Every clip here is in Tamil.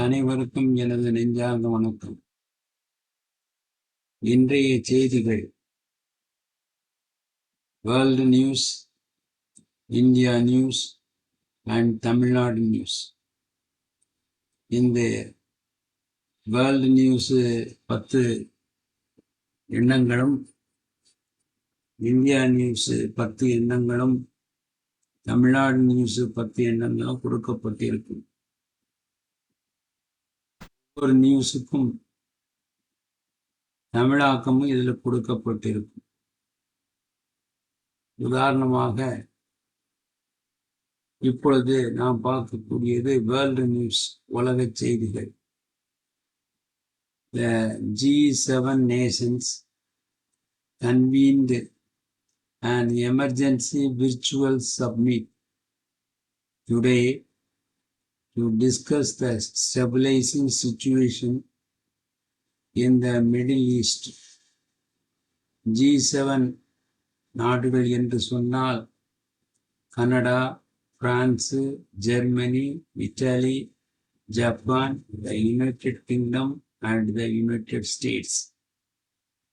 அனைவருக்கும் எனது நெஞ்சார்ந்த வணக்கம். இன்றைய செய்திகள்: world news, India news and Tamil Nadu news. இந்த வேர்ல்டு நியூஸ் 10 எண்ணங்களும், இந்தியா நியூஸ் 10 எண்ணங்களும், தமிழ்நாடு நியூஸ் 10 எண்ணங்களும் கொடுக்கப்பட்டிருக்கும். ஒவ்வொரு நியூஸுக்கும் தமிழாக்கமும் இதில் கொடுக்கப்பட்டிருக்கும். உதாரணமாக இப்பொழுது நாம் பார்க்கக்கூடியது வேர்ல்டு நியூஸ், உலக செய்திகள். The G7 nations convened an emergency virtual summit today to discuss the stabilizing situation in the Middle East. G7 நாடுகள் என்று சொன்னால் Canada, France, Germany, Italy, Japan, the United Kingdom and the United States,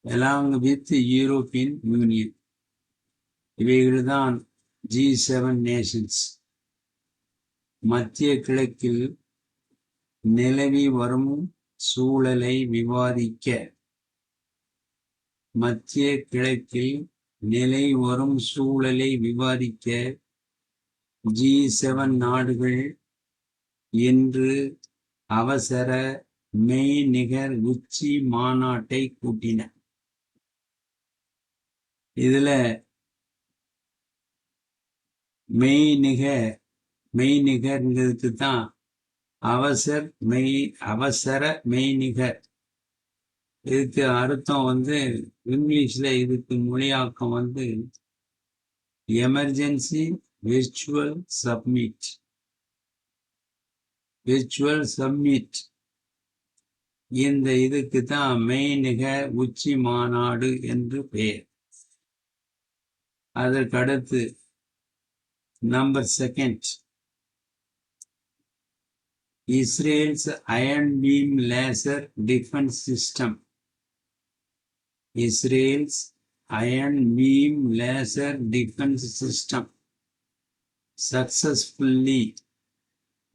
along with the European Union. இவைகள்தான் G7 நேஷன்ஸ். மத்திய கிழக்கில் நிலவி வரும் சூழலை விவாதிக்க, மத்திய கிழக்கில் நிலை வரும் சூழலை விவாதிக்க G7 நாடுகள் இன்று அவசர மெய்நிகர் உச்சி மாநாட்டை கூட்டின. இதுல மெய்நிகர்ங்கிறதுக்கு தான் அவசர மெய்நிகர். இதுக்கு அர்த்தம் இங்கிலீஷ்ல இதுக்கு மொழியாக்கம் emergency virtual submit. Virtual submit இந்த இதுக்கு தான் மெய்நிகர் உச்சி மாநாடு என்று பெயர். அதற்கடுத்து number 2, Israel's Iron Beam laser defense system. Israel's Iron Beam laser defense system successfully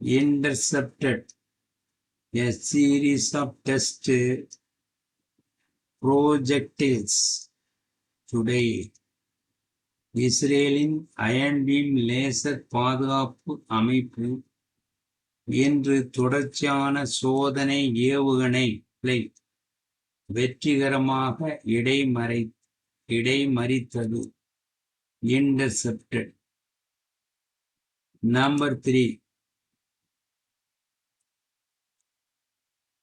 intercepted a series of test projectiles today. இஸ்ரேலின் அயன் பீம் லேசர் பாதுகாப்பு அமைப்பு இன்று தொடர்ச்சியான சோதனை ஏவுகணைகளை வெற்றிகரமாக இடைமறித்தது. Intercepted. Number 3,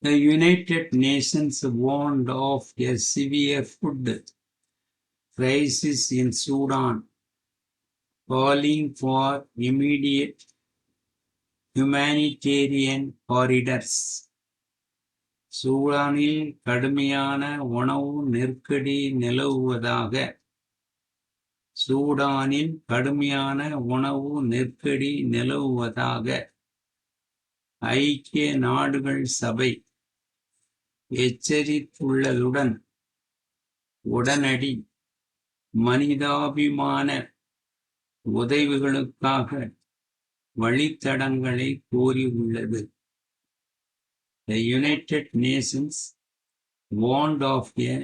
the United Nations warned of a severe food crisis in Sudan, calling for immediate humanitarian corridors. சூடானில் கடுமையான உணவு நெருக்கடி நிலவுவதாக ஐக்கிய நாடுகள் சபை எச்சரித்துள்ளதுடன் உடனடி மனிதாபிமான உதவிகளுக்காக வழித்தடங்களை கோரியுள்ளது. The United Nations warned of a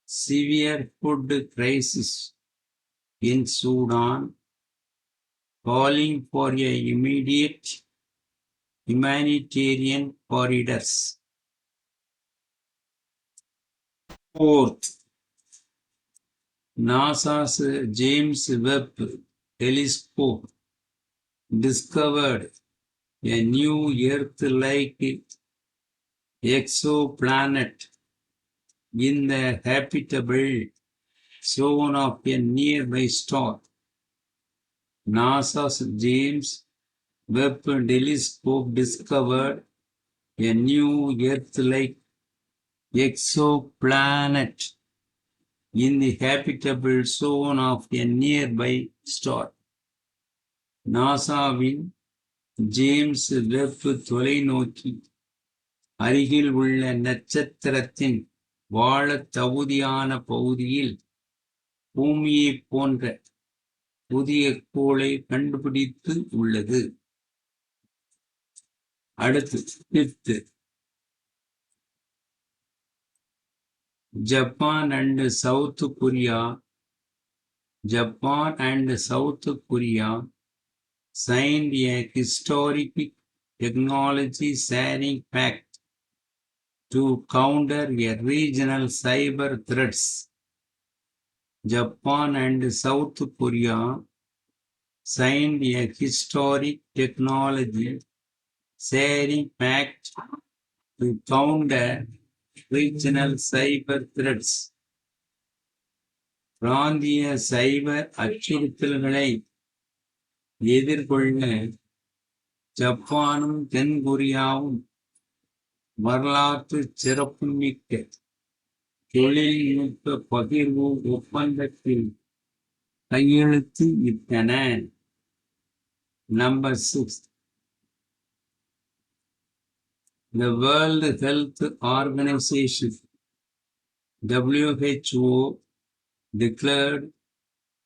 severe food crisis in Sudan, calling for a immediate humanitarian corridors. Fourth, NASA's James Webb Telescope discovered a new Earth-like exoplanet in the habitable zone of a nearby star. NASA's James Webb Telescope discovered a new Earth-like exoplanet in the habitable zone of a nearby star. நாசாவின் ஜேம்ஸ் வெப் தொலைநோக்கி அருகில் உள்ள நட்சத்திரத்தின் வாழத் தகுதியான பகுதியில் பூமியைப் போன்ற புதிய கோளை கண்டுபிடித்து உள்ளது. அடுத்து 5th, Japan and South Korea signed a historic technology sharing pact to counter a regional cyber threats. Japan and South Korea signed a historic technology sharing pact to counter regional cyber threats. பிராந்திய சைபர் அச்சுறுத்தல்களை எதிர்கொள்ள ஜப்பானும் தென்கொரியாவும் வரலாற்று சிறப்புமிக்க தொழில்நுட்ப பகிர்வு ஒப்பந்தத்தில் கையெழுத்து இட்டன. Number 6, the World Health Organization WHO declared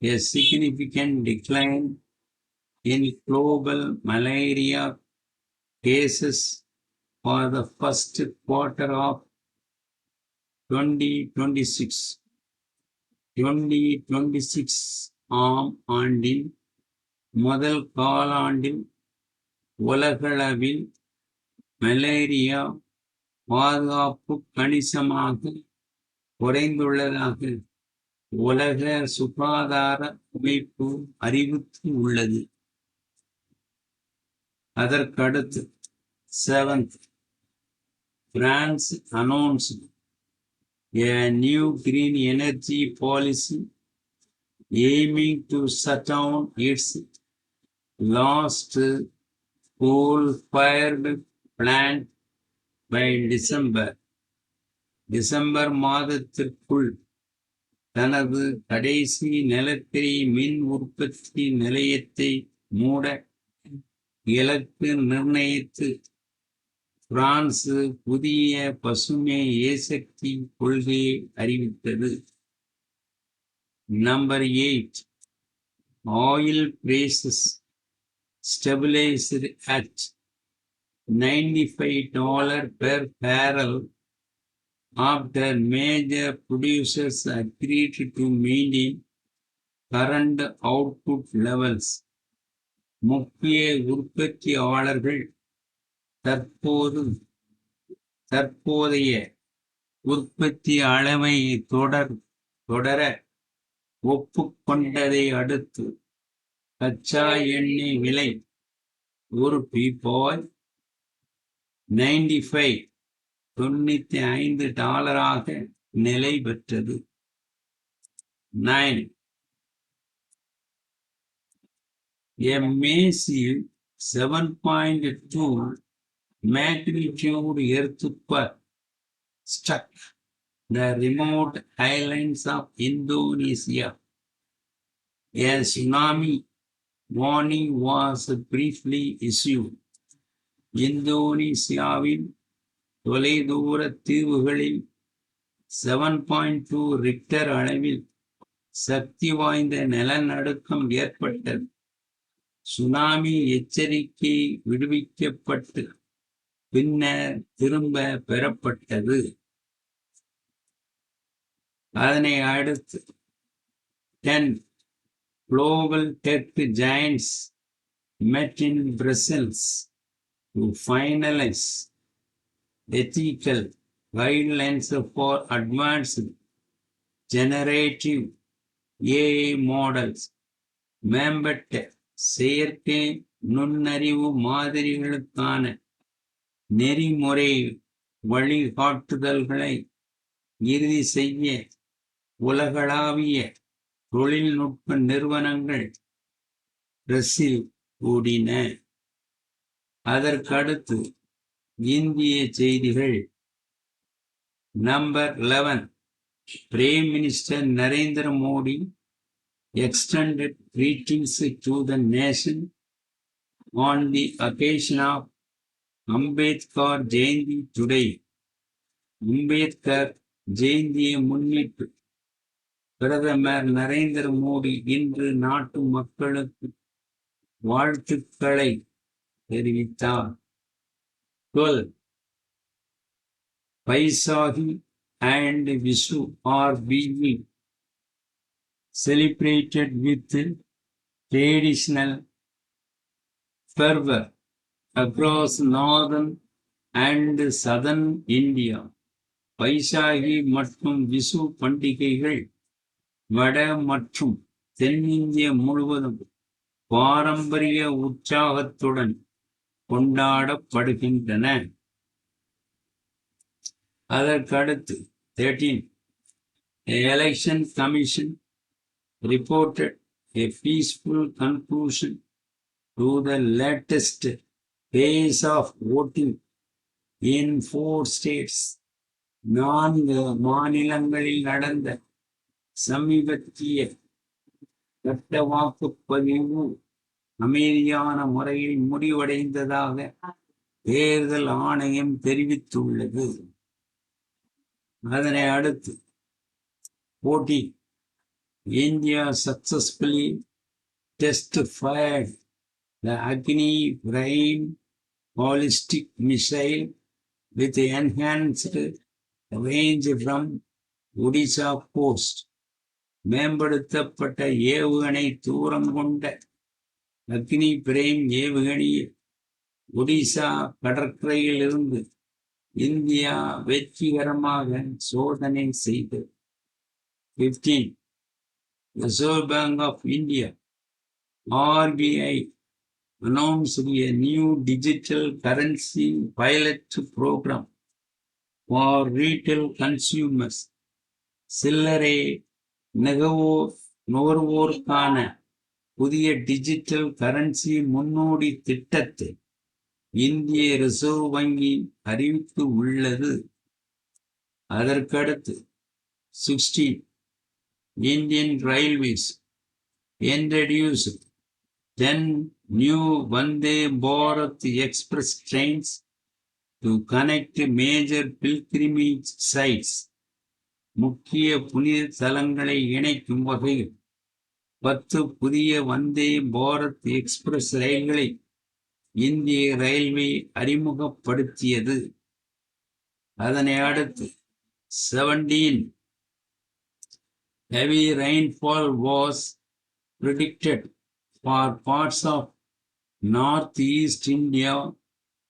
a significant decline in global malaria cases for the first quarter of 2026. 2026 ஆம் ஆண்டின் முதல் காலாண்டில் உலகளவில் மலேரியா பாதுகாப்பு கணிசமாக குறைந்துள்ளதாக உலக சுகாதார அமைப்பு அறிவித்து உள்ளது. அதற்கடுத்து 7th, France announced a new green energy policy aiming to shut down its last coal-fired plant by December மாதத்திற்குள் தனது கடைசி நிலக்கரி மின் உற்பத்தி நிலையத்தை மூட இலக்கு நிர்ணயித்து பிரான்ஸ் புதிய பசுமை எரிசக்தி கொள்கையை அறிவித்தது. Number 8, oil prices stabilized at $95 per barrel after major producers agreed to maintain current output levels. முக்கிய உற்பத்தியாளர்கள் தற்போதைய உற்பத்தி அளவை தொடர ஒப்புக்கொண்டதை அடுத்து கச்சா எண்ணெய் விலை ஒரு பீப்பாய் $95 நிலை பெற்றது. 9, a massive 7.2 magnitude earthquake struck the remote islands of Indonesia. A tsunami warning was briefly issued. இந்தோனேசியாவின் தொலைதூர தீவுகளில் 7.2 ரிக்டர் அளவில் சக்தி வாய்ந்த நிலநடுக்கம் ஏற்பட்டது. சுனாமி எச்சரிக்கை விடுவிக்கப்பட்டு பின்னர் திரும்ப பெறப்பட்டது. அதனை அடுத்து 10, global tech giants met in Brussels to finalize ethical guidelines for advanced generative AI models. மேம்பட்ட செயற்கை நுண்ணறிவு மாதிரிகளுக்கான நெறிமுறை வழிகாட்டுதல்களை இறுதி செய்ய உலகளாவிய தொழில்நுட்ப நிறுவனங்கள் பிரேசில் கூடின. அதற்கடுத்து இந்திய செய்திகள். Number 11, Prime Minister Narendra Modi extended greetings to the nation on the occasion of Ambedkar Jayanti today. Ambedkar ஜெயந்தியை முன்னிட்டு பிரதமர் நரேந்திர மோடி இன்று நாட்டு மக்களுக்கு வாழ்த்துக்களை தெரிவித்தார். 12. Baisakhi and Vishu are being celebrated with traditional fervor across northern and southern India. Baisakhi மற்றும் விசு பண்டிகைகள் வட மற்றும் தென்னிந்திய முழுவதும் பாரம்பரிய உற்சாகத்துடன் கொண்டாடப்படுகின்றன. அதற்கடுத்து 13. The Election Commission reported a peaceful conclusion to the latest phase of voting in 4 states. 4 மாநிலங்களில் நடந்த சமீபத்திய கட்ட வாக்குப்பதிவு அமைதியான முறையில் முடிவடைந்ததாக தேர்தல் ஆணையம் தெரிவித்துள்ளது. அதனை அடுத்து 14. India successfully test-fired the Agni Prime ballistic missile with enhanced range from Odisha coast. மேம்படுத்தப்பட்ட ஏவுகணை தூரம் கொண்ட அக்னி பிரைம் ஏவுகணையை ஒடிசா கடற்கரையிலிருந்து இந்தியா வெற்றிகரமாக சோதனை செய்தது. 15. Reserve Bank of India (RBI) announced a new digital currency pilot program for retail consumers. சில்லறை நுகர்வோருக்கான புதிய டிஜிட்டல் கரன்சி முன்னோடி திட்டத்தை இந்திய ரிசர்வ் வங்கி அறிவித்து உள்ளது. அதற்கடுத்து 16. Indian Railways introduced 10 new Vande Bharat Express trains to connect major pilgrimage sites. முக்கிய புனித தலங்களை இணைக்கும் வகையில் 10 புதிய வந்தே பாரத் எக்ஸ்பிரஸ் ரயில்களை இந்திய ரயில்வே அறிமுகப்படுத்தியது. அதனை அடுத்து 17. Heavy rainfall was predicted for parts of northeast India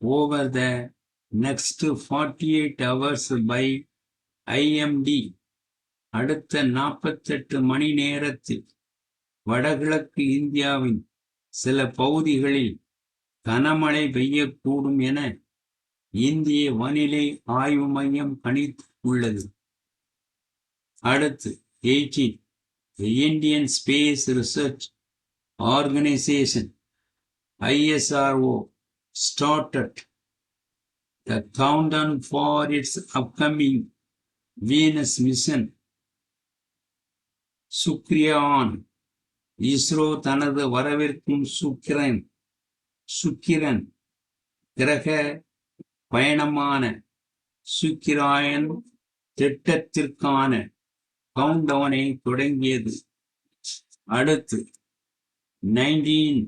over the next 48 hours by IMD. அடுத்த 48 மணி நேரத்தில் வடகிழக்கு இந்தியாவின் சில பகுதிகளில் கனமழை பெய்யக்கூடும் என இந்திய வானிலை ஆய்வு மையம் கணித்துள்ளது. அடுத்து 18. The Indian Space Research Organization ISRO started the countdown for its upcoming Venus mission. சுக்ரியான் ISRO தனது வரவிருக்கும் சுக்கிரன் கிரக பயணமான சுக்கிராயன் திட்டத்திற்கான கவுண்டவுனை தொடங்கியது. அடுத்து 19.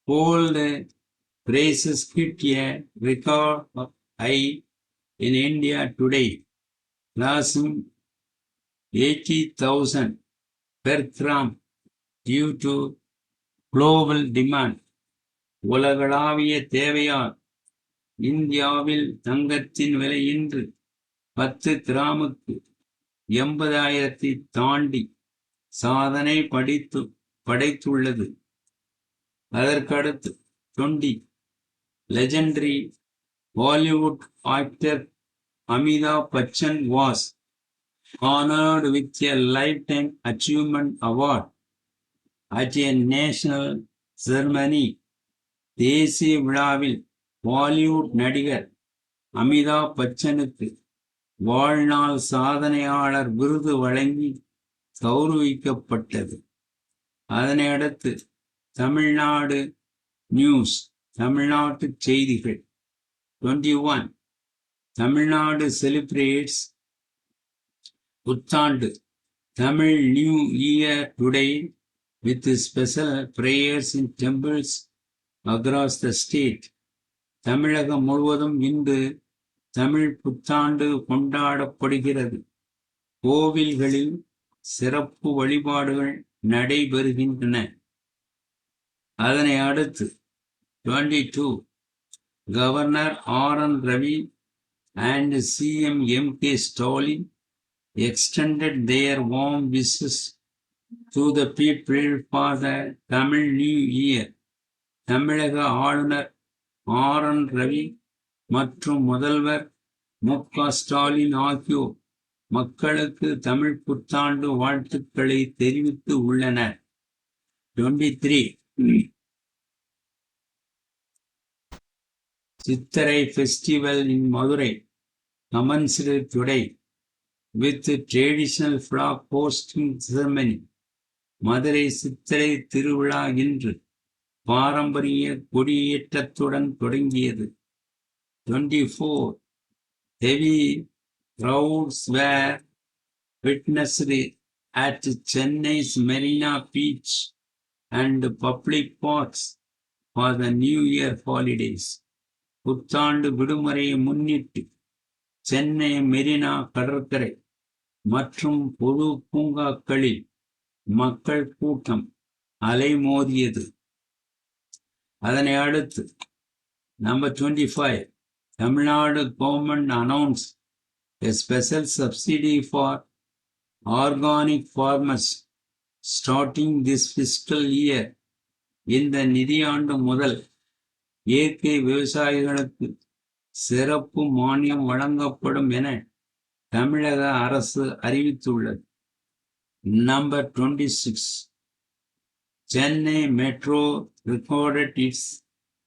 Gold prices hit a record high in India today, crossing 80,000 per gram due to global demand. உலகளாவிய தேவையால் இந்தியாவில் தங்கத்தின் விலை இன்று 10 கிராமுக்கு 80,000 தாண்டி சாதனை படைத்துள்ளது. அதற்கடுத்து 20. Legendary Bollywood actor Amitabh Bachchan was honored with a Lifetime Achievement Award at a national ceremony. தேசிய விழாவில் பாலிவுட் நடிகர் அமிதாப் பச்சனுக்கு வாழ்நாள் சாதனையாளர் விருது வழங்கி கௌரவிக்கப்பட்டது. அதனை அடுத்து தமிழ்நாடு நியூஸ் தமிழ்நாட்டு செய்திகள். 21. தமிழ்நாடு celebrates புத்தாண்டு Tamil New Year today with special prayers in temples across the state. தமிழகம் முழுவதும் இன்று தமிழ் புத்தாண்டு கொண்டாடப்படுகிறது. கோவில்களில் சிறப்பு வழிபாடுகள் நடைபெறுகின்றன. அதனை அடுத்து 22. Governor R.N. Ravi and CM M.K. Stalin extended their warm wishes to the people for the Tamil New Year. தமிழக ஆளுநர் ஆர்.என். ரவி மற்றும் முதல்வர் மு.க. ஸ்டாலின் ஆகியோர் மக்களுக்கு தமிழ் புத்தாண்டு வாழ்த்துக்களை தெரிவித்து உள்ளனர். 23. Chithirai festival in Madurai commenced today with traditional flag hosting ceremony. Madurai Chithirai திருவிழா இன்று பாரம்பரிய கொடியேற்றத்துடன் தொடங்கியது. 24. Heavy crowds were witnessed at Chennai's Marina Beach and public parks for the New Year holidays. புத்தாண்டு விடுமுறையை முன்னிட்டு சென்னை மெரினா கடற்கரை மற்றும் பொது பூங்காக்களில் மக்கள் கூட்டம் அலைமோதியது. அதனை அடுத்து number 25. Tamil Nadu government announce a special subsidy for organic farmers starting this fiscal year. இந்த நிதியாண்டு முதல் இயற்கை விவசாயிகளுக்கு சிறப்பு மானியம் வழங்கப்படும் என தமிழக அரசு அறிவித்துள்ளது. Number 26. Chennai metro recorded its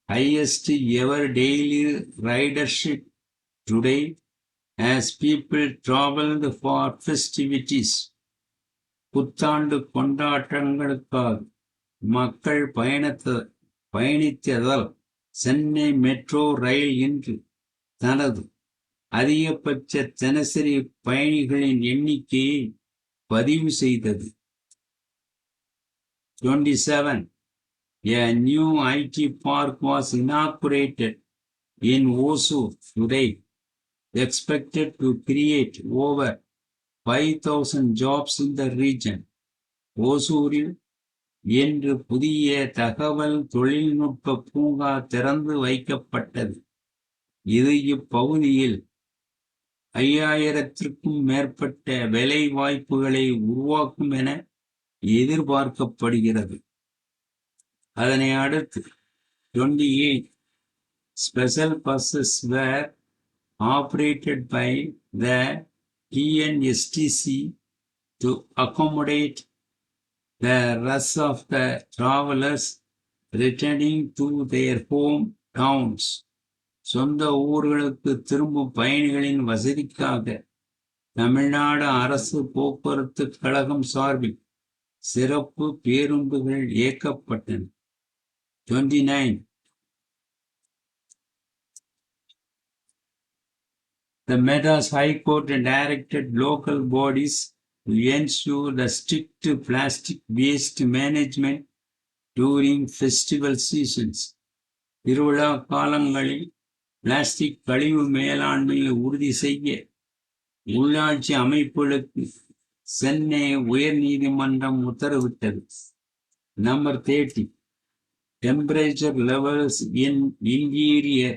highest ever daily ridership today as people traveled for festivities. புத்தாண்டு கொண்டாட்டங்களுக்காக மக்கள் பயணித்ததால் சென்னை மெட்ரோ ரயில் இன்று தனது அதிகபட்ச தினசரி பயணிகளின் எண்ணிக்கையை பதிவு செய்தது. 27. A new IT park was inaugurated in Hosur today, expected to create over 5,000 jobs in the region. ஓசூரில் இன்று புதிய தகவல் தொழில்நுட்ப பூங்கா திறந்து வைக்கப்பட்டது. இது இப்பகுதியில் 5,000க்கும் மேற்பட்ட வேலை வாய்ப்புகளை உருவாக்கும் என எதிர்பார்க்கப்படுகிறது. அதனை அடுத்து 28. Special buses were operated by the TNSTC to accommodate the rush of the travelers returning to their home towns. சொந்த ஊர்களுக்கு திரும்பும் பயணிகளின் வசதிக்காக தமிழ்நாடு அரசு போக்குவரத்து கழகம் சார்பில் சிறப்பு பேருந்துகள் இயக்கப்பட்டன. 29. The Madras High Court directed local bodies to ensure the strict plastic waste management during festival seasons. திருவிழா காலங்களில் பிளாஸ்டிக் கழிவு மேலாண்மையை உறுதி செய்ய உள்ளாட்சி அமைப்புகளுக்கு சென்னை உயர் நீதிமன்றம் உத்தரவிட்டது. Number 30. Temperature levels in interior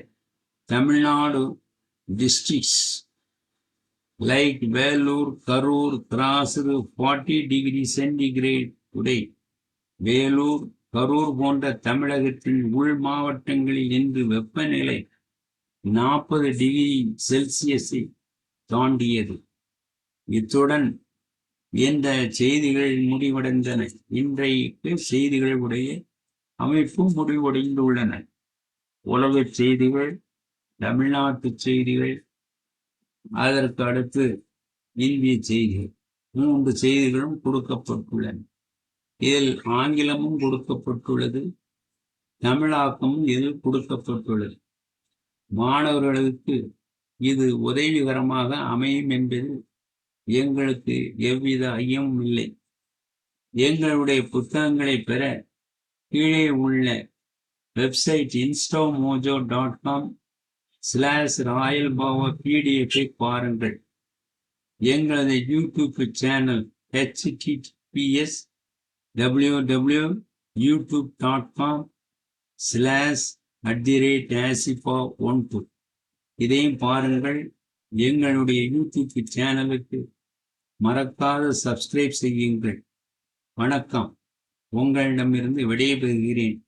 Tamil Nadu districts like Vellore, Karur crossed 40 degrees centigrade today. Vellore, Karur போன்ற தமிழகத்தின் உள் மாவட்டங்களில் இன்று வெப்பநிலை 40 டிகிரி செல்சியஸை தாண்டியது. இத்துடன் இந்த செய்திகள் முடிவடைந்தன. இன்றைக்கு செய்திகளுடைய அமைப்பு முடிவடைந்துள்ளன. உலக செய்திகள், தமிழ்நாட்டு செய்திகள், அதற்கு அடுத்து இந்திய செய்திகள், 3 செய்திகளும் கொடுக்கப்பட்டுள்ளன. இதில் ஆங்கிலமும் கொடுக்கப்பட்டுள்ளது, தமிழாக்கம் இதில் கொடுக்கப்பட்டுள்ளது. மாணவர்களுக்கு இது உதவிகரமாக அமையும் என்பதில் எங்களுக்கு எவ்வித ஐயமும் இல்லை. எங்களுடைய புத்தகங்களை பெற கீழே உள்ள வெப்சைட் instamojo.com/royalbauerpdf பாருங்கள். எங்களது யூடியூப் சேனல் https://youtube.com/asifa12 இதையும் பாருங்கள். எங்களுடைய யூடியூப் சேனலுக்கு மறக்காத சப்ஸ்கிரைப் செய்யுங்கள். வணக்கம். உங்களிடமிருந்து விடைபெறுகிறேன்.